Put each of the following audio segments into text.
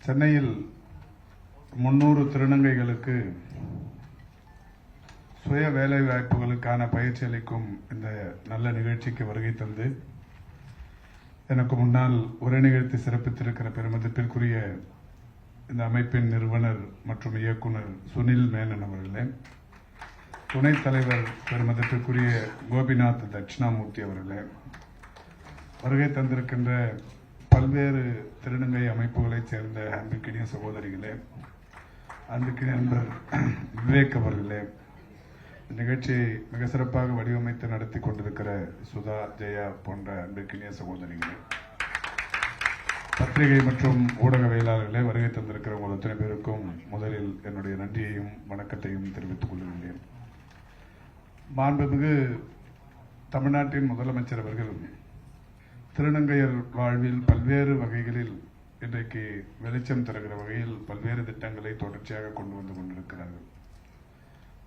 சென்னையில் 300 திருநங்கைகளுக்கு சுய வேலை வாய்ப்புகளுக்கான பயிற்சி அளிக்கும் இந்த நல்ல நிகழ்ச்சிக்கு வருகை தந்து எனக்கு முன்னால் உரை நிகழ்த்தி சிறப்பித்திருக்கிற பெருமதிப்பிற்குரிய இந்த அமைப்பின் நிறுவனர் மற்றும் இயக்குனர் சுனில் மேனன் அவர்களே, துணைத் தலைவர் பெருமதிப்பிற்குரிய கோபிநாத் தட்சிணாமூர்த்தி அவர்களே, வருகை தந்திருக்கின்ற பல்வேறு திருநங்கை அமைப்புகளைச் சேர்ந்த அன்பிற்கினிய சகோதரிகளே, அன்பிற்கினிய நண்பர் விவேக் அவர்களே, நிகழ்ச்சியை மிக சிறப்பாக வடிவமைத்து நடத்தி கொண்டிருக்கிற சுதா, ஜெயா போன்ற அன்பிற்கினிய சகோதரிகளே, பத்திரிகை மற்றும் ஊடகவியலாளர்களே, வருகை தந்திருக்கிற உங்கள் அத்தனை பேருக்கும் முதலில் என்னுடைய நன்றியையும் வணக்கத்தையும் தெரிவித்துக் கொள்கின்றேன். மாண்புமிகு தமிழ்நாட்டின் முதலமைச்சர் அவர்கள் திருநங்கையர் வாழ்வில் பல்வேறு வகைகளில் இன்றைக்கு வெளிச்சம் தருகிற வகையில் பல்வேறு திட்டங்களை தொடர்ச்சியாக கொண்டு வந்து கொண்டிருக்கிறார்கள்.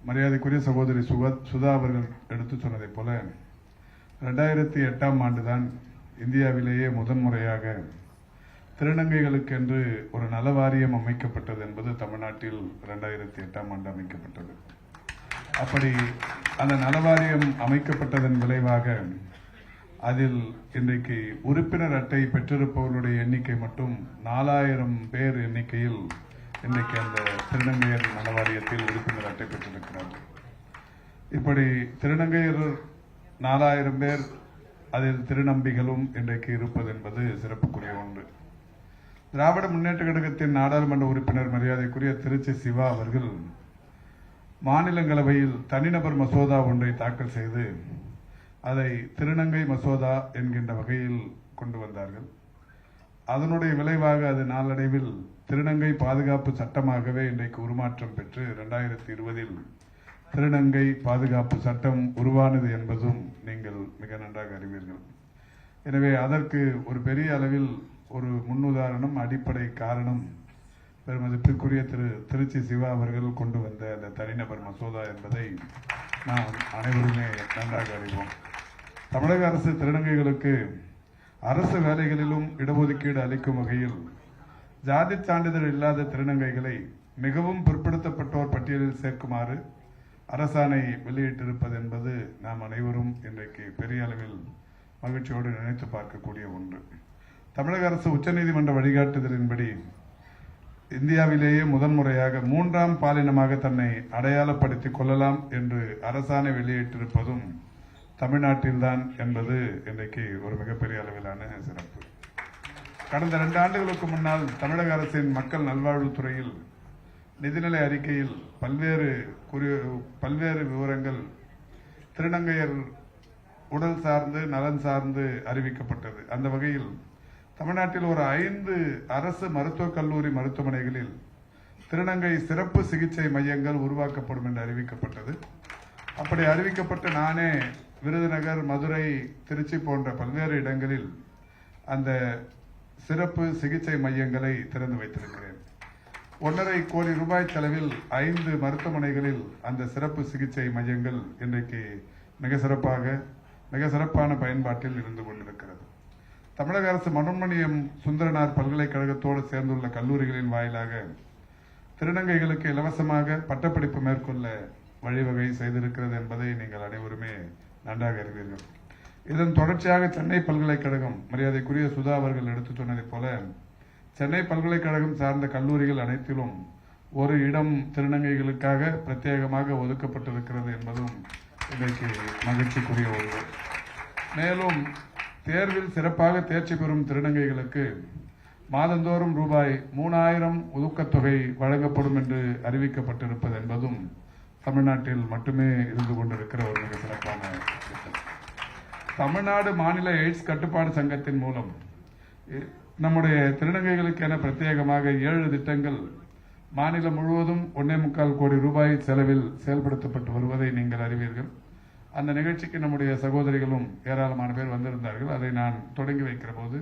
மரியாதைக்குரிய சகோதரி சுதா அவர்கள் எடுத்து சொன்னதைப் போல 2008ஆம் ஆண்டுதான் இந்தியாவிலேயே முதன்முறையாக திருநங்கைகளுக்கென்று ஒரு நல வாரியம் அமைக்கப்பட்டது என்பது தமிழ்நாட்டில் 2008ஆம் ஆண்டு அமைக்கப்பட்டது. அப்படி அந்த நல வாரியம் அமைக்கப்பட்டதன் விளைவாக அதில் இன்றைக்கு உறுப்பினர் அட்டை பெற்றிருப்பவர்களுடைய எண்ணிக்கை மட்டும் 4000 பேர் எண்ணிக்கையில் இன்றைக்கு அந்த திருநங்கையர் நல வாரியத்தில் உறுப்பினர் அட்டை பெற்றிருக்கிறார்கள். இப்படி திருநங்கையர் 4000 பேர், அதில் திருநம்பிகளும் இன்றைக்கு இருப்பது என்பது சிறப்புக்குரிய ஒன்று. திராவிட முன்னேற்ற கழகத்தின் நாடாளுமன்ற உறுப்பினர் மரியாதைக்குரிய திருச்சி சிவா அவர்கள் மாநிலங்களவையில் தனிநபர் மசோதா ஒன்றை தாக்கல் செய்து அதை திருநங்கை மசோதா என்கின்ற வகையில் கொண்டு வந்தார்கள். அதனுடைய விளைவாக அது நாளடைவில் திருநங்கை பாதுகாப்பு சட்டமாகவே இன்றைக்கு உருமாற்றம் பெற்று 2020இல் திருநங்கை பாதுகாப்பு சட்டம் உருவானது என்பதும் நீங்கள் மிக நன்றாக அறிவீர்கள். எனவே அதற்கு ஒரு பெரிய அளவில் ஒரு முன்னுதாரணம், அடிப்படை காரணம் பெருமதிப்பிற்குரிய திருச்சி சிவா அவர்கள் கொண்டு வந்த அந்த தனிநபர் மசோதா என்பதை நாம் அனைவருமே நன்றாக அறிவோம். தமிழக அரசு திருநங்கைகளுக்கு அரசு வேலைகளிலும் இடஒதுக்கீடு அளிக்கும் வகையில் ஜாதி சான்றிதழ் இல்லாத திருநங்கைகளை மிகவும் பிற்படுத்தப்பட்டோர் பட்டியலில் சேர்க்குமாறு அரசாணை வெளியிட்டிருப்பது என்பது நாம் அனைவரும் இன்றைக்கு பெரிய அளவில் மகிழ்ச்சியோடு நினைத்து பார்க்கக்கூடிய ஒன்று. தமிழக அரசு உச்சநீதிமன்ற வழிகாட்டுதலின்படி இந்தியாவிலேயே முதன்முறையாக 3ஆம் பாலினமாக தன்னை அடையாளப்படுத்திக் கொள்ளலாம் என்று அரசாணை வெளியிட்டிருப்பதும் தமிழ்நாட்டில்தான் என்பது இன்றைக்கு ஒரு மிகப்பெரிய அளவிலான சிறப்பு. கடந்த 2 ஆண்டுகளுக்கு முன்னால் தமிழக அரசின் மக்கள் நல்வாழ்வுத்துறையில் நிதிநிலை அறிக்கையில் பல்வேறு விவரங்கள் திருநங்கையர் உடல் சார்ந்து நலன் சார்ந்து அறிவிக்கப்பட்டது. அந்த வகையில் தமிழ்நாட்டில் ஒரு 5 அரசு மருத்துவக் கல்லூரி மருத்துவமனைகளில் திருநங்கை சிறப்பு சிகிச்சை மையங்கள் உருவாக்கப்படும் என்று அறிவிக்கப்பட்டது. அப்படி அறிவிக்கப்பட்டு நானே விருதுநகர், மதுரை, திருச்சி போன்ற பல்வேறு இடங்களில் அந்த சிறப்பு சிகிச்சை மையங்களை திறந்து வைத்திருக்கிறேன். 1.5 கோடி ரூபாய் செலவில் 5 மருத்துவமனைகளில் அந்த சிறப்பு சிகிச்சை மையங்கள் இன்றைக்கு மிக சிறப்பான பயன்பாட்டில் இருந்து கொண்டிருக்கிறது. தமிழக அரசு மனோன்மணியம் சுந்தரனார் பல்கலைக்கழகத்தோடு சேர்ந்துள்ள கல்லூரிகளின் வாயிலாக திருநங்கைகளுக்கு இலவசமாக பட்டப்படிப்பு மேற்கொள்ள வழிவகை செய்திருக்கிறது என்பதை நீங்கள் அனைவருமே நன்றாக அறிவீர்கள். இதன் தொடர்ச்சியாக சென்னை பல்கலைக்கழகம், மரியாதைக்குரிய சுதா அவர்கள் எடுத்து சொன்னதைப் போல சென்னை பல்கலைக்கழகம் சார்ந்த கல்லூரிகள் அனைத்திலும் ஒரு இடம் திருநங்கைகளுக்காக பிரத்யேகமாக ஒதுக்கப்பட்டிருக்கிறது என்பதும் இன்றைக்கு மகிழ்ச்சிக்குரிய ஒன்று. மேலும் தேர்வில் சிறப்பாக தேர்ச்சி பெறும் திருநங்கைகளுக்கு மாதந்தோறும் ரூபாய் 3000 ஊக்கத்தொகை வழங்கப்படும் என்று அறிவிக்கப்பட்டிருப்பது என்பதும் தமிழ்நாட்டில் மட்டுமே இருந்து கொண்டிருக்கிற ஒரு மிக சிறப்பான திட்டம். தமிழ்நாடு மாநில எய்ட்ஸ் கட்டுப்பாடு சங்கத்தின் மூலம் நம்முடைய திருநங்கைகளுக்கு என பிரத்யேகமாக 7 திட்டங்கள் மாநிலம் முழுவதும் 1.25 கோடி ரூபாய் செலவில் செயல்படுத்தப்பட்டு வருவதை நீங்கள் அறிவீர்கள். அந்த நிகழ்ச்சிக்கு நம்முடைய சகோதரிகளும் ஏராளமான பேர் வந்திருந்தார்கள். அதை நான் தொடங்கி வைக்கிற போது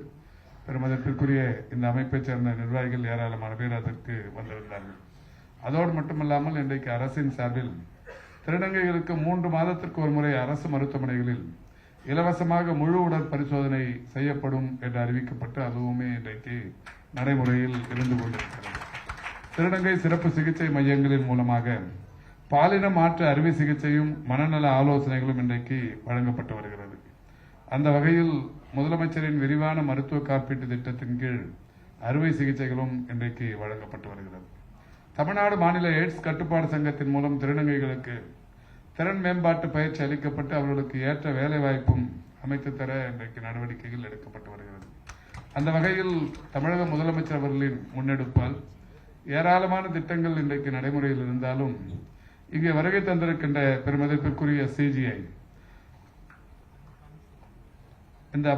பெருமதிப்பிற்குரிய இந்த அமைப்பைச் சேர்ந்த நிர்வாகிகள் ஏராளமான பேர் அதற்கு வந்திருந்தார்கள். அதோடு மட்டுமல்லாமல் இன்றைக்கு அரசின் சார்பில் திருநங்கைகளுக்கு 3 மாதத்திற்கு ஒரு முறை அரசு மருத்துவமனைகளில் இலவசமாக முழு உடல் பரிசோதனை செய்யப்படும் என்று அறிவிக்கப்பட்டு அதுவுமே இன்றைக்கு நடைமுறையில் இருந்து கொண்டிருக்கிறது. திருநங்கை சிறப்பு சிகிச்சை மையங்களின் மூலமாக பாலின மாற்று அறுவை சிகிச்சையும் மனநல ஆலோசனைகளும் இன்றைக்கு வழங்கப்பட்டு வருகிறது. அந்த வகையில் முதலமைச்சரின் விரிவான மருத்துவ காப்பீட்டு திட்டத்தின் கீழ் அறுவை சிகிச்சைகளும் இன்றைக்கு வழங்கப்பட்டு வருகிறது. தமிழ்நாடு மாநில எய்ட்ஸ் கட்டுப்பாடு சங்கத்தின் மூலம் திருநங்கைகளுக்கு திறன் மேம்பாட்டு பயிற்சி அளிக்கப்பட்டு அவர்களுக்கு ஏற்ற வேலை வாய்ப்பும் அமைத்து தர இன்றைக்கு நடவடிக்கைகள் எடுக்கப்பட்டு வருகிறது. அந்த வகையில் தமிழக முதலமைச்சர் அவர்களின் முன்னெடுப்பால் ஏராளமான திட்டங்கள் இன்றைக்கு நடைமுறையில் இருந்தாலும் இங்கே வருகை தந்திருக்கின்ற பெருமதிப்பிற்குரிய சிஜிஐ இந்த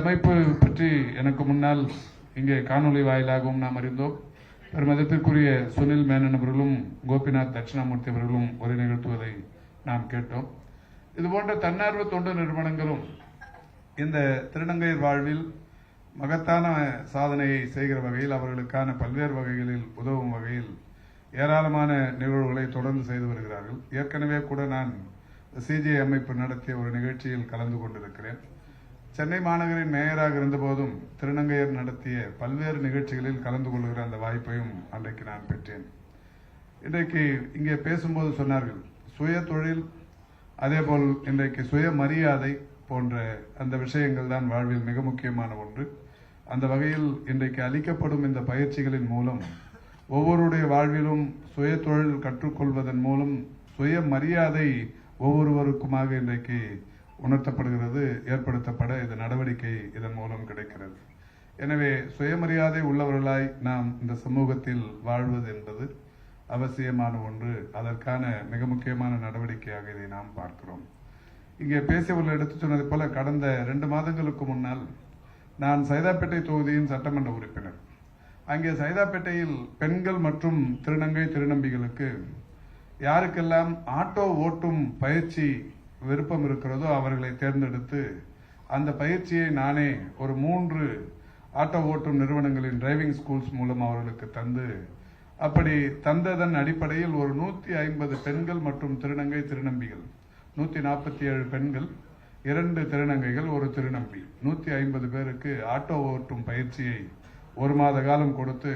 அமைப்பு பற்றி எனக்கு முன்னால் இங்கே காணொலி வாயிலாகவும் நாம் அறிந்தோம். பெருமதிப்பிற்குரிய சுனில் மேனன் அவர்களும் கோபிநாத் தட்சிணாமூர்த்தி அவர்களும் உரை நிகழ்த்துவதை நாம் கேட்டோம். இதுபோன்ற தன்னார்வ தொண்டு நிறுவனங்களும் இந்த திருநங்கையர் வாழ்வில் மகத்தான சாதனையை செய்கிற வகையில் அவர்களுக்கான பல்வேறு வகைகளில் உதவும் வகையில் ஏராளமான நிகழ்வுகளை தொடர்ந்து செய்து வருகிறார்கள். ஏற்கனவே கூட நான் சிஜிஐ அமைப்பு நடத்திய ஒரு நிகழ்ச்சியில் கலந்து கொண்டிருக்கிறேன். சென்னை மாநகரின் மேயராக இருந்தபோதும் திருநங்கையர் நடத்திய பல்வேறு நிகழ்ச்சிகளில் கலந்து கொள்கிற அந்த வாய்ப்பையும் அன்றைக்கு நான் பெற்றேன். இன்றைக்கு இங்கே பேசும்போது சொன்னார்கள் சுய தொழில், அதேபோல் இன்றைக்கு சுயமரியாதை போன்ற அந்த விஷயங்கள் தான் வாழ்வில் மிக முக்கியமான ஒன்று. அந்த வகையில் இன்றைக்கு அளிக்கப்படும் இந்த பயிற்சிகளின் மூலம் ஒவ்வொருடைய வாழ்விலும் சுய தொழில் கற்றுக்கொள்வதன் மூலம் சுயமரியாதை ஒவ்வொருவருக்குமாக இன்றைக்கு உணர்த்தப்படுகிறது, ஏற்படுத்தப்பட இந்த நடவடிக்கை இதன் மூலம் கிடைக்கிறது. எனவே சுயமரியாதை உள்ளவர்களாய் நாம் இந்த சமூகத்தில் வாழ்வது என்பது அவசியமான ஒன்று. அதற்கான மிக முக்கியமான நடவடிக்கையாக இதை நாம் பார்க்கிறோம். இங்கே பேசியவர்கள் எடுத்து சொன்னது போல கடந்த 2 மாதங்களுக்கு முன்னால் நான் சைதாப்பேட்டை தொகுதியின் சட்டமன்ற உறுப்பினர். அங்கே சைதாப்பேட்டையில் பெண்கள் மற்றும் திருநங்கை திருநம்பிகளுக்கு யாருக்கெல்லாம் ஆட்டோ ஓட்டும் பயிற்சி விருப்பம் இருக்கிறதோ அவர்களை தேர்ந்தெடுத்து அந்த பயிற்சியை நானே ஒரு 3 ஆட்டோ ஓட்டும் நிறுவனங்களின் டிரைவிங் ஸ்கூல்ஸ் மூலம் அவர்களுக்கு தந்து, அப்படி தந்ததன் அடிப்படையில் ஒரு 150 பெண்கள் மற்றும் திருநங்கை திருநம்பிகள், 147 பெண்கள், 2 திருநங்கைகள், 1 திருநம்பி, 150 பேருக்கு ஆட்டோ ஓட்டும் பயிற்சியை 1 மாத காலம் கொடுத்து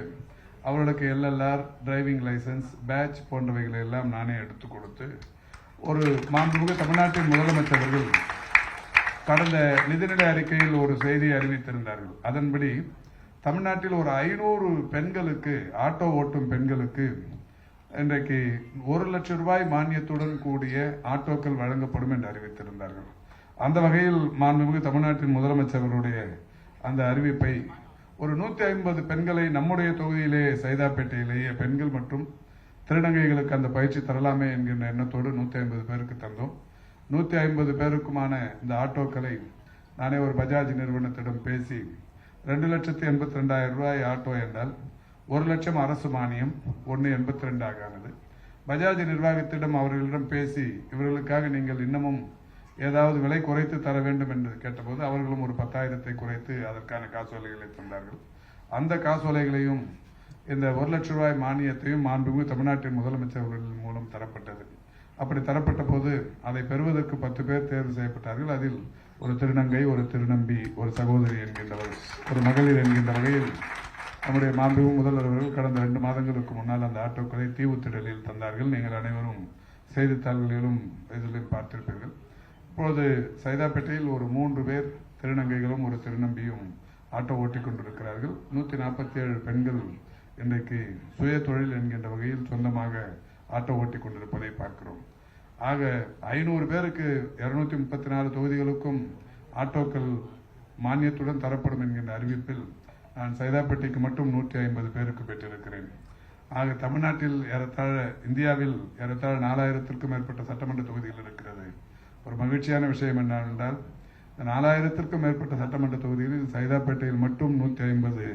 அவர்களுக்கு LLR, டிரைவிங் லைசன்ஸ், பேட்ச் போன்றவைகளை எல்லாம் நானே எடுத்துக் கொடுத்து ஒரு மாண்புமிகு தமிழ்நாட்டின் முதலமைச்சர்கள் கடந்த நிதிநிலை அறிக்கையில் ஒரு செய்தியை அறிவித்திருந்தார்கள். அதன்படி தமிழ்நாட்டில் ஒரு 500 பெண்களுக்கு, ஆட்டோ ஓட்டும் பெண்களுக்கு இன்றைக்கு 1 லட்சம் ரூபாய் மானியத்துடன் கூடிய ஆட்டோக்கள் வழங்கப்படும் என்று அறிவித்திருந்தார்கள். அந்த வகையில் மாண்புமிகு தமிழ்நாட்டின் முதலமைச்சர்களுடைய அந்த அறிவிப்பை ஒரு 150 பெண்களை நம்முடைய தொகுதியிலே சைதாப்பேட்டையிலேயே பெண்கள் மற்றும் திருநங்கைகளுக்கு அந்த பயிற்சி தரலாமே என்கின்ற எண்ணத்தோடு 150 பேருக்கு தந்தோம். 150 பேருக்குமான இந்த ஆட்டோக்களை நானே ஒரு பஜாஜ் நிறுவனத்திடம் பேசி 2,82,000 ரூபாய் ஆட்டோ என்றால் 1 லட்சம் அரசு மானியம் 1.82 ஆனது. பஜாஜ் நிர்வாகத்திடம் அவர்களிடம் பேசி இவர்களுக்காக நீங்கள் இன்னமும் ஏதாவது விலை குறைத்து தர வேண்டும் என்று கேட்டபோது அவர்களும் ஒரு 10,000 குறைத்து அதற்கான காசோலைகளை தந்தார்கள். அந்த காசோலைகளையும் இந்த 1 லட்சம் ரூபாய் மானியத்தையும் மாண்புமிகு தமிழ்நாட்டின் முதலமைச்சர்கள் மூலம் தரப்பட்டது. அப்படி தரப்பட்ட போது அதை பெறுவதற்கு 10 பேர் தேர்வு செய்யப்பட்டார்கள். அதில் ஒரு திருநங்கை, ஒரு திருநம்பி, ஒரு சகோதரி என்கின்றவர், ஒரு மகளிர் என்கின்ற வகையில் நம்முடைய மாண்புமிகு முதல்வர் அவர்கள் கடந்த 2 மாதங்களுக்கு முன்னால் அந்த ஆட்டோக்களை தீவுத்திடலில் தந்தார்கள். நீங்கள் அனைவரும் செய்தித்தாள்களிலும் இதிலும் பார்த்திருப்பீர்கள். இப்போது சைதாப்பேட்டையில் ஒரு 3 பேர் திருநங்கைகளும் ஒரு திருநம்பியும் ஆட்டோ ஓட்டிக் கொண்டிருக்கிறார்கள். 147 பெண்கள் இன்றைக்கு சுய தொழில் என்கின்ற வகையில் சொந்தமாக ஆட்டோ ஓட்டிக் கொண்டிருப்பதை பார்க்கிறோம். ஆக 500 பேருக்கு 234 தொகுதிகளுக்கும் ஆட்டோக்கள் மானியத்துடன் தரப்படும் என்கின்ற அறிவிப்பில் நான் சைதாப்பேட்டைக்கு மட்டும் 150 பேருக்கு பெற்றிருக்கிறேன். ஆக தமிழ்நாட்டில் ஏறத்தாழ இந்தியாவில் ஏறத்தாழ 4000க்கும் மேற்பட்ட சட்டமன்ற தொகுதிகள் இருக்கிறது. ஒரு மகிழ்ச்சியான விஷயம் என்னவென்றால் 4000க்கும் மேற்பட்ட சட்டமன்ற தொகுதிகளில் சைதாப்பேட்டையில் மட்டும் 150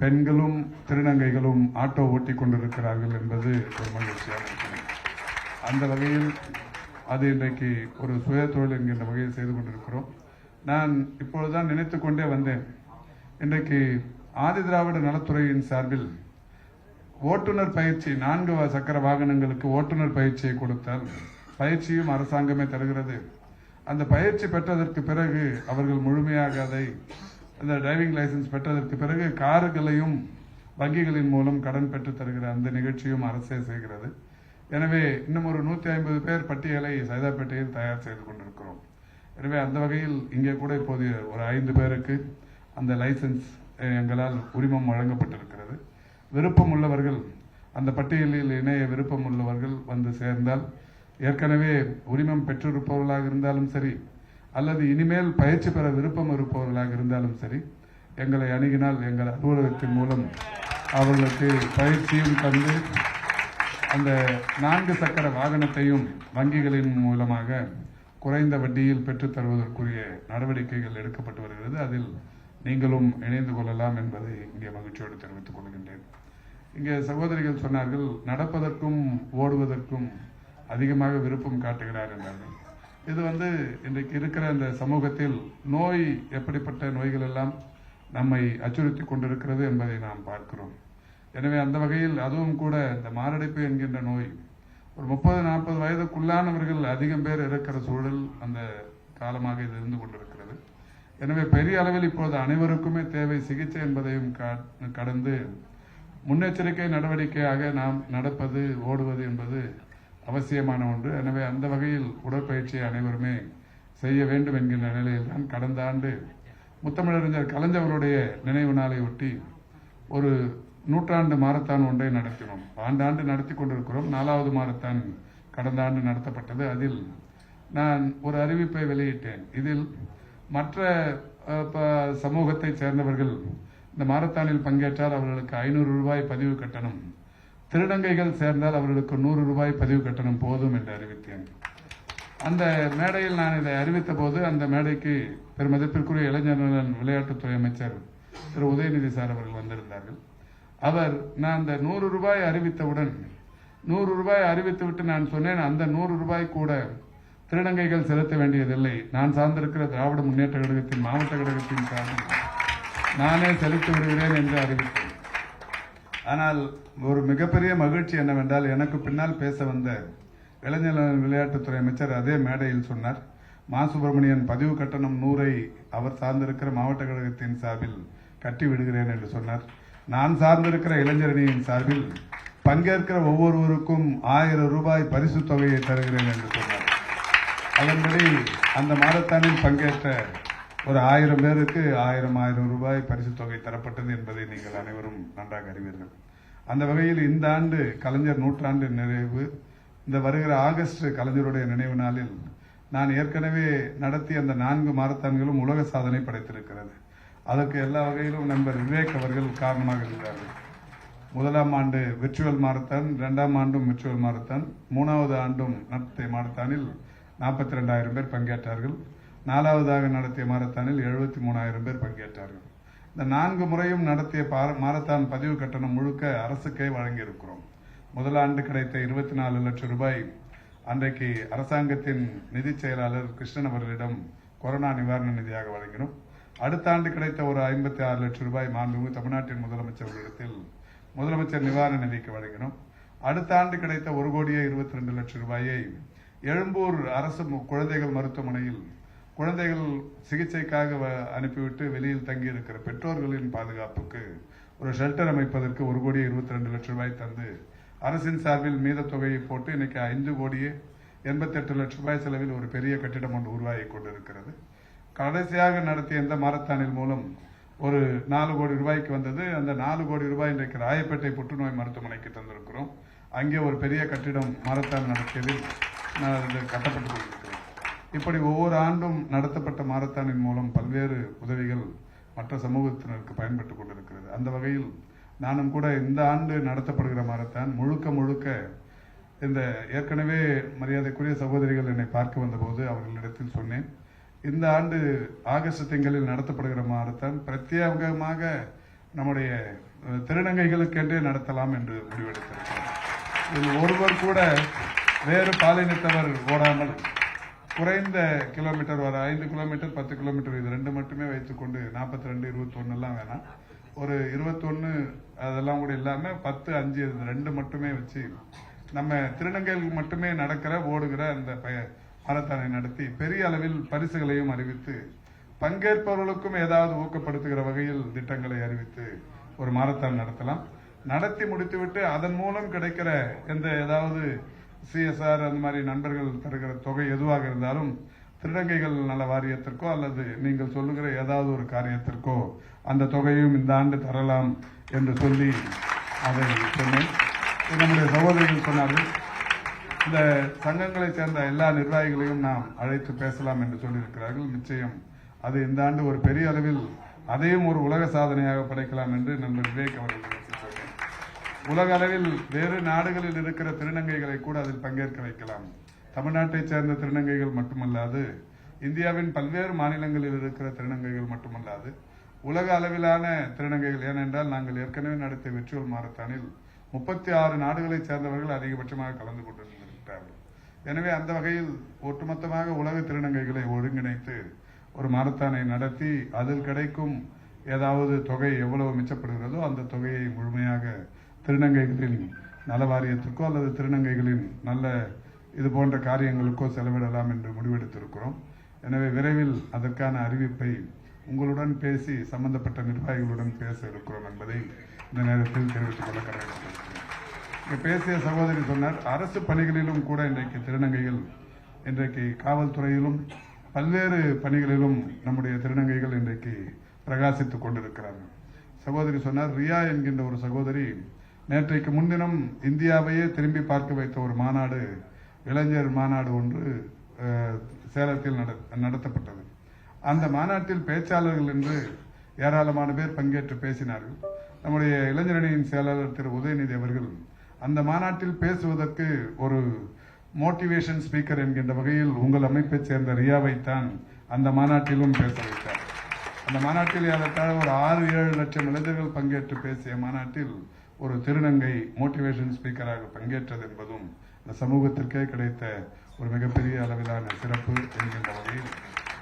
பெண்களும் திருநங்கைகளும் ஆட்டோ ஓட்டிக் கொண்டிருக்கிறார்கள் என்பது ஒரு மகிழ்ச்சியான விஷயம். அந்த வகையில் அது இன்றைக்கு ஒரு சுய தொழில் என்கின்ற வகையில் செய்து கொண்டிருக்கிறோம். நான் இப்பொழுதுதான் நினைத்துக் கொண்டே வந்தேன், இன்றைக்கு ஆதி திராவிட நலத்துறையின் சார்பில் ஓட்டுநர் பயிற்சி 4 சக்கர வாகனங்களுக்கு ஓட்டுநர் பயிற்சியை கொடுத்தால் பயிற்சியும் அரசாங்கமே தருகிறது. அந்த பயிற்சி பெற்றதற்கு பிறகு அவர்கள் முழுமையாக அதை இந்த டிரைவிங் லைசன்ஸ் பெற்றதற்கு பிறகு கார்களையும் வங்கிகளின் மூலம் கடன் பெற்று தருகிற அந்த நிகழ்ச்சியும் அரசே செய்கிறது. எனவே இன்னும் ஒரு 150 பேர் பட்டியலை சைதாப்பேட்டையில் தயார் செய்து கொண்டிருக்கிறோம். எனவே அந்த வகையில் இங்கே கூட இப்போது ஒரு 5 பேருக்கு அந்த லைசன்ஸ் எங்களால் உரிமம் வழங்கப்பட்டிருக்கிறது. விருப்பம் உள்ளவர்கள், அந்த பட்டியலில் இணைய விருப்பம் உள்ளவர்கள் வந்து சேர்ந்தால், ஏற்கனவே உரிமம் பெற்றிருப்பவர்களாக இருந்தாலும் சரி, அல்லது இனிமேல் பயிற்சி பெற விருப்பம் இருப்பவர்களாக இருந்தாலும் சரி, எங்களை அணுகினால் எங்கள் அலுவலகத்தின் மூலம் அவர்களுக்கு பயிற்சியும் தந்து அந்த 4 சக்கர வாகனத்தையும் வங்கிகளின் மூலமாக குறைந்த வட்டியில் பெற்றுத் தருவதற்குரிய நடவடிக்கைகள் எடுக்கப்பட்டு வருகிறது. அதில் நீங்களும் இணைந்து கொள்ளலாம் என்பதை இங்கே மகிழ்ச்சியோடு தெரிவித்துக் கொள்கின்றேன். இங்கே சகோதரிகள் சொன்னார்கள், நடப்பதற்கும் ஓடுவதற்கும் அதிகமாக விருப்பம் காட்டுகிறார் என்றார்கள். இது இன்றைக்கு இருக்கிற இந்த சமூகத்தில் நோய், எப்படிப்பட்ட நோய்கள் எல்லாம் நம்மை அச்சுறுத்தி கொண்டிருக்கிறது என்பதை நாம் பார்க்கிறோம். எனவே அந்த வகையில் அதுவும் கூட இந்த மாரடைப்பு என்கின்ற நோய் ஒரு 30-40 வயதுக்குள்ளானவர்கள் அதிகம் பேர் இருக்கிற சூழல் அந்த காலமாக இது இருந்து கொண்டிருக்கிறது. எனவே பெரிய அளவில் இப்போது அனைவருக்குமே தேவை சிகிச்சை என்பதையும் கடந்து முன்னெச்சரிக்கை நடவடிக்கையாக நாம் நடப்பது, ஓடுவது என்பது அவசியமான ஒன்று. எனவே அந்த வகையில் உடற்பயிற்சியை அனைவருமே செய்ய வேண்டும் என்கின்ற நிலையில் தான் கடந்த ஆண்டு முத்தமிழறிஞர் கலைஞருடைய நினைவு நாளை ஒட்டி ஒரு 100 மாரத்தான் ஒன்றை நடத்தினோம். ஆண்டாண்டு நடத்தி கொண்டிருக்கிறோம். 4வது மாரத்தான் கடந்த ஆண்டு நடத்தப்பட்டது. அதில் நான் ஒரு அறிவிப்பை வெளியிட்டேன். இதில் மற்ற சமூகத்தைச் சேர்ந்தவர்கள் இந்த மாரத்தானில் பங்கேற்றால் அவர்களுக்கு 500 ரூபாய் பதிவு கட்டணம், திருநங்கைகள் சேர்ந்தால் அவர்களுக்கு 100 ரூபாய் பதிவு கட்டணம் போதும் என்று அறிவித்தேன். அந்த மேடையில் நான் இதை அறிவித்த போது அந்த மேடைக்கு பெருமதிப்பிற்குரிய இளைஞர் நலன் விளையாட்டுத்துறை அமைச்சர் திரு உதயநிதி சார் அவர்கள் வந்திருந்தார்கள். அவர் நான் அந்த 100 ரூபாய் அறிவித்தவுடன் 100 ரூபாய் அறிவித்துவிட்டு நான் சொன்னேன், அந்த 100 ரூபாய் கூட திருநங்கைகள் செலுத்த வேண்டியதில்லை, நான் சார்ந்திருக்கிற திராவிட முன்னேற்ற கழகத்தின் மாவட்ட கழகத்தின் சார்பில் நானே செலுத்தி விடுகிறேன் என்று அறிவித்தேன். ஆனால் ஒரு மிகப்பெரிய மகிழ்ச்சி என்னவென்றால், எனக்கு பின்னால் பேச வந்த இளைஞர் விளையாட்டுத்துறை அமைச்சர் அதே மேடையில் சொன்னார், மா சுப்பிரமணியன் பதிவு கட்டணம் 100ஐ அவர் சார்ந்திருக்கிற மாவட்ட கழகத்தின் சார்பில் கட்டி விடுகிறேன் என்று சொன்னார். நான் சார்ந்திருக்கிற இளைஞரணியின் சார்பில் பங்கேற்கிற ஒவ்வொருவருக்கும் 1000 ரூபாய் பரிசு தொகையை தருகிறேன் என்று சொன்னார். அதன்படி அந்த மாரத்தானில் பங்கேற்ற ஒரு 1000 பேருக்கு 1000 ரூபாய் பரிசு தொகை தரப்பட்டது என்பதை நீங்கள் அனைவரும் நன்றாக அறிவீர்கள். அந்த வகையில் இந்த ஆண்டு கலைஞர் 100 நிறைவு, இந்த வருகிற ஆகஸ்ட் கலைஞருடைய நினைவு நாளில் நான் ஏற்கனவே நடத்திய அந்த 4 மாரத்தான்களும் உலக சாதனை படைத்திருக்கிறது. அதற்கு எல்லா வகையிலும் நண்பர் விவேக் அவர்கள் காரணமாக இருந்தார்கள். 1ஆம் ஆண்டு விர்ச்சுவல் மாரத்தான், 2ஆம் ஆண்டும் விர்ச்சுவல் மாரத்தான், 3வது ஆண்டும் நடத்திய மாரத்தானில் 42,000 பேர் பங்கேற்றார்கள். 4வதாக நடத்திய மாரத்தானில் 73,000 பேர் பங்கேற்றார்கள். இந்த 4 முறையும் நடத்திய மாரத்தான் பதிவு கட்டணம் முழுக்க அரசுக்கே வழங்கியிருக்கிறோம். முதல் ஆண்டு கிடைத்த 24 லட்சம் ரூபாய் அன்றைக்கு அரசாங்கத்தின் நிதி செயலாளர் கிருஷ்ணன் அவர்களிடம் கொரோனா நிவாரண நிதியாக வழங்கினோம். அடுத்த ஆண்டு கிடைத்த ஒரு 56 லட்சம் ரூபாய் மாண்புமிகு தமிழ்நாட்டின் முதலமைச்சர்களிடத்தில் முதலமைச்சர் நிவாரண நிதிக்கு வழங்கினோம். அடுத்த ஆண்டு கிடைத்த 1,22 லட்சம் ரூபாயை எழும்பூர் அரசு குழந்தைகள் மருத்துவமனையில் குழந்தைகள் சிகிச்சைக்காக அனுப்பிவிட்டு வெளியில் தங்கியிருக்கிற பெற்றோர்களின் பாதுகாப்புக்கு ஒரு ஷெல்டர் அமைப்பதற்கு 1,22 லட்சம் ரூபாய் தந்து அரசின் சார்பில் மீத தொகையை போட்டு இன்னைக்கு 5,88 லட்சம் ரூபாய் செலவில் ஒரு பெரிய கட்டிடம் ஒன்று உருவாகி கொண்டிருக்கிறது. கடைசியாக நடத்திய இந்த மாரத்தானில் மூலம் ஒரு 4 கோடி ரூபாய்க்கு வந்தது. அந்த 4 கோடி ரூபாய் இன்றைக்கு ராயப்பேட்டை புற்றுநோய் மருத்துவமனைக்கு தந்திருக்கிறோம். அங்கே ஒரு பெரிய கட்டிடம் மாரத்தான் நடத்தியதில் கட்டப்பட்டுக் கொண்டிருக்கிறோம். இப்படி ஒவ்வொரு ஆண்டும் நடத்தப்பட்ட மாரத்தானின் மூலம் பல்வேறு உதவிகள் மற்ற சமூகத்தினருக்கு பயன்பட்டுக் கொண்டிருக்கிறது. அந்த வகையில் நானும் கூட இந்த ஆண்டு நடத்தப்படுகிற மாரத்தான் முழுக்க இந்த ஏற்கனவே மரியாதைக்குரிய சகோதரிகள் என்னை பார்க்க வந்தபோது அவர்களிடத்தில் சொன்னேன், இந்த ஆண்டு ஆகஸ்ட் திங்களில் நடத்தப்படுகிற மாரத்தான் பிரத்யேகமாக நம்முடைய திருநங்கைகளுக்கென்றே நடத்தலாம் என்று முடிவெடுத்திருக்கிறோம். இதில் ஒருவர் கூட வேறு பாலினத்தவர் ஓடாமல் குறைந்த கிலோமீட்டர், வர 5 கிலோமீட்டர் 10 கிலோமீட்டர், இது 2 மட்டுமே வைத்துக்கொண்டு 42, 21 எல்லாம் வேணாம், ஒரு 21 அதெல்லாம் கூட இல்லாம 10, 5 இது 2 மட்டுமே வச்சு நம்ம திருநங்கைகளுக்கு மட்டுமே நடக்கிற ஓடுகிற அந்த மாரத்தானை நடத்தி பெரிய அளவில் பரிசுகளையும் அறிவித்து பங்கேற்பவர்களுக்கும் ஏதாவது ஊக்கப்படுத்துகிற வகையில் திட்டங்களை அறிவித்து ஒரு மாரத்தான் நடத்தலாம். நடத்தி முடித்துவிட்டு அதன் மூலம் கிடைக்கிற ஏதாவது CSR அந்த மாதிரி நண்பர்கள் தருகிற தொகை எதுவாக இருந்தாலும் திருநங்கைகள் நல வாரியத்திற்கோ அல்லது நீங்கள் சொல்லுகிற ஏதாவது ஒரு காரியத்திற்கோ அந்த தொகையும் இந்த ஆண்டு தரலாம் என்று சொல்லி அதை சொன்னேன். நம்முடைய சகோதரிகள் சொன்னார்கள், இந்த சங்கங்களை சேர்ந்த எல்லா நிர்வாகிகளையும் நாம் அழைத்து பேசலாம் என்று சொல்லியிருக்கிறார்கள். நிச்சயம் அது இந்த ஆண்டு ஒரு பெரிய அளவில் அதையும் ஒரு உலக சாதனையாக படைக்கலாம் என்று நண்பர் விவேக் அவர்கள் சொன்னேன். உலக அளவில் வேறு நாடுகளில் இருக்கிற திருநங்கைகளை கூட அதில் பங்கேற்க வைக்கலாம். தமிழ்நாட்டைச் சேர்ந்த திருநங்கைகள் மட்டுமல்லாது, இந்தியாவின் பல்வேறு மாநிலங்களில் இருக்கிற திருநங்கைகள் மட்டுமல்லாது, உலக அளவிலான திருநங்கைகள். ஏனென்றால் நாங்கள் ஏற்கனவே நடத்திய விர்ச்சுவல் மாரத்தானில் 36 நாடுகளைச் சேர்ந்தவர்கள் அதிகபட்சமாக கலந்து கொண்டிருக்கிறார்கள். எனவே அந்த வகையில் ஒட்டுமொத்தமாக உலக திருநங்கைகளை ஒருங்கிணைத்து ஒரு மாரத்தானை நடத்தி அதில் கிடைக்கும் ஏதாவது தொகை எவ்வளவு மிச்சப்படுகிறதோ அந்த தொகையை முழுமையாக திருநங்கைகளின் நல வாரியத்திற்கோ அல்லது திருநங்கைகளின் நல்ல இது போன்ற காரியங்களுக்கோ செலவிடலாம் என்று முடிவெடுத்திருக்கிறோம். எனவே விரைவில் அதற்கான அறிவிப்பை உங்களுடன் பேசி சம்பந்தப்பட்ட நிர்வாகிகளுடன் பேச இருக்கிறோம் என்பதை இந்த நேரத்தில் தெரிவித்துக் கொள்ள கடமைப்பட்டிருக்கிறேன். இங்கே பேசிய சகோதரி சொன்னார், அரசு பணிகளிலும் கூட இன்றைக்கு திருநங்கைகள், இன்றைக்கு காவல்துறையிலும் பல்வேறு பணிகளிலும் நம்முடைய திருநங்கைகள் இன்றைக்கு பிரகாசித்துக் கொண்டிருக்கிறார்கள். சகோதரி சொன்னார், ரியா என்கின்ற ஒரு சகோதரி நேற்றைக்கு முன்தினம் இந்தியாவையே திரும்பி பார்க்க வைத்த ஒரு மாநாடு, இளைஞர் மாநாடு ஒன்று சேலத்தில் நடத்தப்பட்டது. அந்த மாநாட்டில் பேச்சாளர்கள் என்று ஏராளமான பேர் பங்கேற்று பேசினார்கள். நம்முடைய இளைஞரணியின் செயலாளர் திரு உதயநிதி அவர்கள் அந்த மாநாட்டில் பேசுவதற்கு ஒரு மோட்டிவேஷன் ஸ்பீக்கர் என்கின்ற வகையில் உங்கள் அமைப்பைச் சேர்ந்த ரியாவைத்தான் அந்த மாநாட்டிலும் பேச வைத்தார். அந்த மாநாட்டில் ஏறத்தாழ ஒரு 6-7 லட்சம் இளைஞர்கள் பங்கேற்று பேசிய மாநாட்டில் ஒரு திருநங்கை மோட்டிவேஷன் ஸ்பீக்கராக பங்கேற்றது என்பதும் இந்த சமூகத்திற்கே கிடைத்த ஒரு மிகப்பெரிய அளவிலான சிறப்பு என்கின்ற வகையில்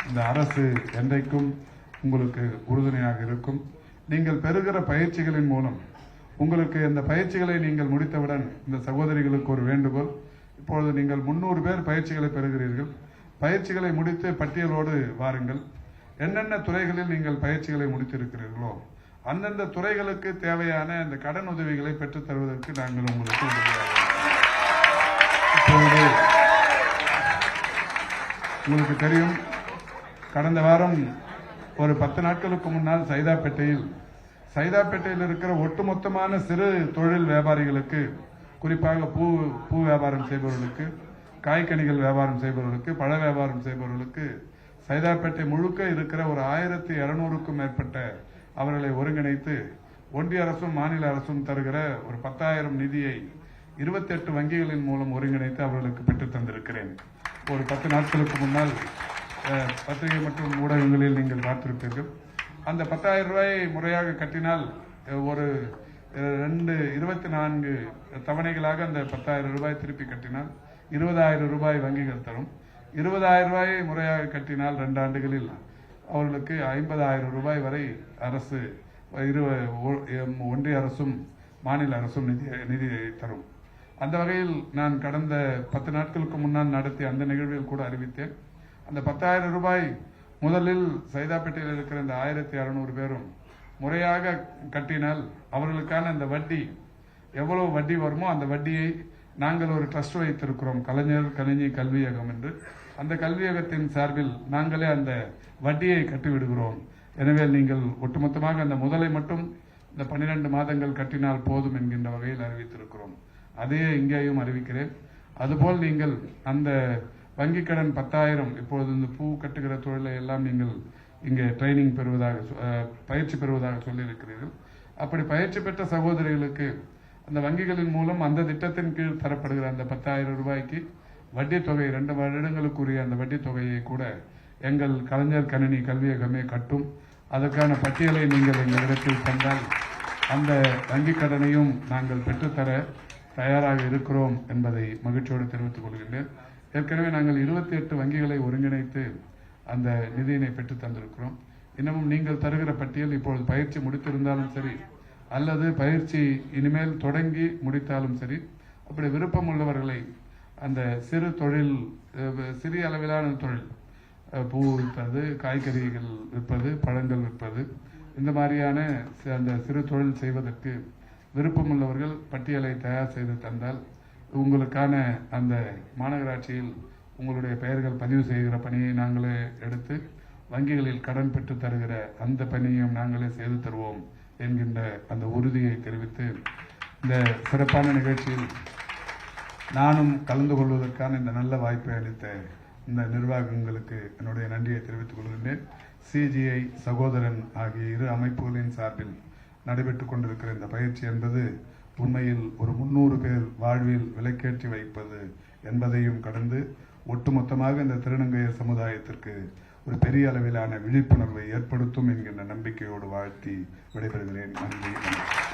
இந்த அரசு என்றைக்கும் உங்களுக்கு உறுதுணையாக இருக்கும். நீங்கள் பெறுகிற பயிற்சிகளின் மூலம் உங்களுக்கு இந்த பயிற்சிகளை நீங்கள் முடித்தவுடன் இந்த சகோதரிகளுக்கு ஒரு வேண்டுகோள், இப்பொழுது நீங்கள் 300 பேர் பயிற்சிகளை பெறுகிறீர்கள். பயிற்சிகளை முடித்து பட்டியலோடு வாருங்கள். என்னென்ன துறைகளில் நீங்கள் பயிற்சிகளை முடித்திருக்கிறீர்களோ அந்தந்த துறைகளுக்கு தேவையான இந்த கடன் உதவிகளை பெற்றுத் தருவதற்கு நாங்கள் உங்களுக்கு உதவியாக. இப்பொழுது உங்களுக்கு தெரியும், கடந்த வாரம் ஒரு 10 நாட்களுக்கு முன்னால் சைதாப்பேட்டையில் இருக்கிற ஒட்டுமொத்தமான சிறு தொழில் வியாபாரிகளுக்கு, குறிப்பாக பூ வியாபாரம் செய்பவர்களுக்கு, காய்கனிகள் வியாபாரம் செய்பவர்களுக்கு, பழ வியாபாரம் செய்பவர்களுக்கு சைதாப்பேட்டை முழுக்க இருக்கிற ஒரு 1200க்கும் மேற்பட்ட அவர்களை ஒருங்கிணைத்து ஒன்றிய அரசும் மாநில அரசும் தருகிற ஒரு 10,000 நிதியை 28 வங்கிகளின் மூலம் ஒருங்கிணைத்து அவர்களுக்கு பெற்றுத் தந்திருக்கிறேன். ஒரு 10 நாட்களுக்கு முன்னால் பத்திரிகை மற்றும் ஊடகங்களில் நீங்கள் பார்த்திருப்பீர்கள். அந்த 10,000 ரூபாயை முறையாக கட்டினால் ஒரு 24 தவணைகளாக அந்த 10,000 ரூபாய் திருப்பி கட்டினால் 20,000 ரூபாய் வங்கிகள் தரும். 20,000 ரூபாயை முறையாக கட்டினால் 2 ஆண்டுகளில் அவர்களுக்கு 50,000 ரூபாய் வரை அரசு, ஒன்றிய அரசும் மாநில அரசும் நிதியை தரும். அந்த வகையில் நான் கடந்த 10 நாட்களுக்கு முன்னால் நடத்திய அந்த நிகழ்வில் கூட அறிவித்தேன். அந்த 10,000 ரூபாய் முதலில் சைதாப்பேட்டையில் இருக்கிற இந்த 1,600 பேரும் முறையாக கட்டினால் அவர்களுக்கான அந்த வட்டி எவ்வளவு வட்டி வருமோ அந்த வட்டியை நாங்கள் ஒரு ட்ரஸ்ட் வைத்திருக்கிறோம், கலைஞர் கணினி கல்வியகம் என்று. அந்த கல்வியகத்தின் சார்பில் நாங்களே அந்த வட்டியை கட்டிவிடுகிறோம். எனவே நீங்கள் ஒட்டுமொத்தமாக அந்த முதலை மட்டும் இந்த 12 மாதங்கள் கட்டினால் போதும் என்கின்ற வகையில் அறிவித்திருக்கிறோம். அதையே இங்கேயும் அறிவிக்கிறேன். அதுபோல் நீங்கள் அந்த வங்கி கடன் 10,000 இப்பொழுது இந்த பூ கட்டுகிற தொழிலை எல்லாம் நீங்கள் இங்கே ட்ரைனிங் பெறுவதாக, பயிற்சி பெறுவதாக சொல்லியிருக்கிறீர்கள். அப்படி பயிற்சி பெற்ற சகோதரிகளுக்கு அந்த வங்கிகளின் மூலம் அந்த திட்டத்தின் கீழ் தரப்படுகிற அந்த 10,000 ரூபாய்க்கு வட்டி தொகை 2 வருடங்களுக்குரிய அந்த வட்டி தொகையை கூட எங்கள் கலைஞர் கணினி கல்வியகமே கட்டும். அதற்கான பட்டியலை நீங்கள் எங்களிடத்தில் தந்தால் அந்த வங்கி கடனையும் நாங்கள் பெற்றுத்தர தயாராக இருக்கிறோம் என்பதை மகிழ்ச்சியோடு தெரிவித்துக் கொள்கின்றேன். ஏற்கனவே நாங்கள் 28 வங்கிகளை ஒருங்கிணைத்து அந்த நிதியினை பெற்றுத் தந்திருக்கிறோம். இன்னமும் நீங்கள் தருகிற பட்டியல் இப்பொழுது பயிற்சி முடித்திருந்தாலும் சரி அல்லது பயிற்சி இனிமேல் தொடங்கி முடித்தாலும் சரி, அப்படி விருப்பம் உள்ளவர்களை அந்த சிறு தொழில், சிறிய அளவிலான தொழில், பூ விற்பது, காய்கறிகள் விற்பது, பழங்கள் விற்பது, இந்த மாதிரியான அந்த சிறு தொழில் செய்வதற்கு விருப்பமுள்ளவர்கள் பட்டியலை தயார் செய்து தந்தால் உங்களுக்கான அந்த மாநகராட்சியில் உங்களுடைய பெயர்கள் பதிவு செய்கிற பணியை நாங்களே எடுத்து வங்கிகளில் கடன் பெற்று தருகிற அந்த பணியையும் நாங்களே செய்து தருவோம் என்கின்ற அந்த உறுதியை தெரிவித்து இந்த சிறப்பான நிகழ்ச்சியில் நானும் கலந்து கொள்வதற்கான இந்த நல்ல வாய்ப்பை அளித்த இந்த நிர்வாகங்களுக்கு என்னுடைய நன்றியை தெரிவித்துக் கொள்கின்றேன். சிஜிஐ, சகோதரன் ஆகிய இரு அமைப்புகளின் சார்பில் நடைபெற்றுக் கொண்டிருக்கிற இந்த பயிற்சி என்பது உண்மையில் ஒரு 300 பேர் வாழ்வில் விலைக்கேற்றி வைப்பது என்பதையும் கடந்து ஒட்டுமொத்தமாக இந்த திருநங்கையர் சமுதாயத்திற்கு ஒரு பெரிய அளவிலான விழிப்புணர்வை ஏற்படுத்தும் என்கின்ற நம்பிக்கையோடு வாழ்த்தி விடைபெறுகிறேன். நன்றி.